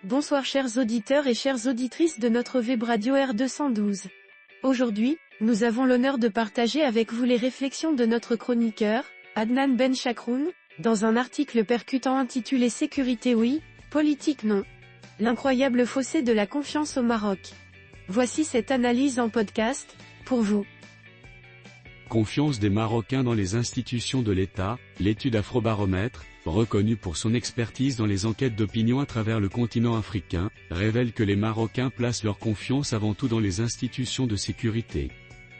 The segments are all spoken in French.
Bonsoir chers auditeurs et chères auditrices de notre web radio R212. Aujourd'hui, nous avons l'honneur de partager avec vous les réflexions de notre chroniqueur, Adnan Ben Chakroun, dans un article percutant intitulé Sécurité oui, politique non. L'incroyable fossé de la confiance au Maroc. Voici cette analyse en podcast, pour vous. Confiance des Marocains dans les institutions de l'État, l'étude Afrobaromètre, reconnue pour son expertise dans les enquêtes d'opinion à travers le continent africain, révèle que les Marocains placent leur confiance avant tout dans les institutions de sécurité.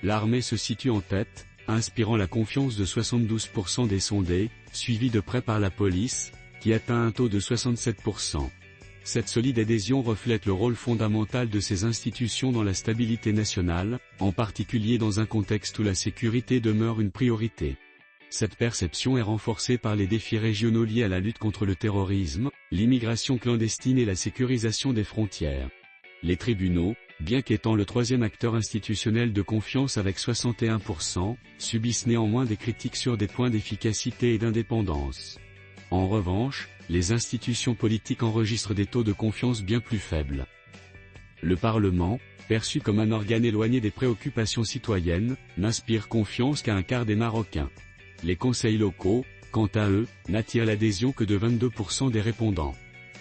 L'armée se situe en tête, inspirant la confiance de 72% des sondés, suivi de près par la police, qui atteint un taux de 67%. Cette solide adhésion reflète le rôle fondamental de ces institutions dans la stabilité nationale, en particulier dans un contexte où la sécurité demeure une priorité. Cette perception est renforcée par les défis régionaux liés à la lutte contre le terrorisme, l'immigration clandestine et la sécurisation des frontières. Les tribunaux, bien qu'étant le troisième acteur institutionnel de confiance avec 61%, subissent néanmoins des critiques sur des points d'efficacité et d'indépendance. En revanche, les institutions politiques enregistrent des taux de confiance bien plus faibles. Le Parlement, perçu comme un organe éloigné des préoccupations citoyennes, n'inspire confiance qu'à un quart des Marocains. Les conseils locaux, quant à eux, n'attirent l'adhésion que de 22% des répondants.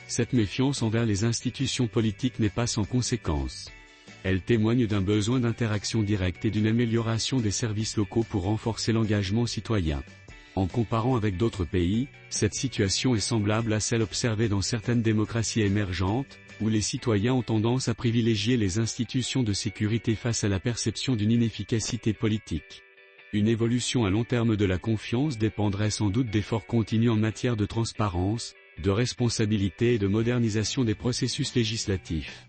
Cette méfiance envers les institutions politiques n'est pas sans conséquence. Elle témoigne d'un besoin d'interaction directe et d'une amélioration des services locaux pour renforcer l'engagement citoyen. En comparant avec d'autres pays, cette situation est semblable à celle observée dans certaines démocraties émergentes, où les citoyens ont tendance à privilégier les institutions de sécurité face à la perception d'une inefficacité politique. Une évolution à long terme de la confiance dépendrait sans doute d'efforts continus en matière de transparence, de responsabilité et de modernisation des processus législatifs.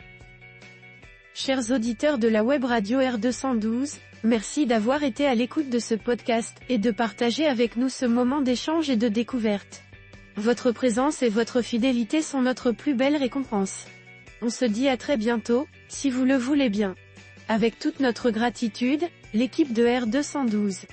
Chers auditeurs de la web radio R212, merci d'avoir été à l'écoute de ce podcast et de partager avec nous ce moment d'échange et de découverte. Votre présence et votre fidélité sont notre plus belle récompense. On se dit à très bientôt, si vous le voulez bien. Avec toute notre gratitude, l'équipe de R212.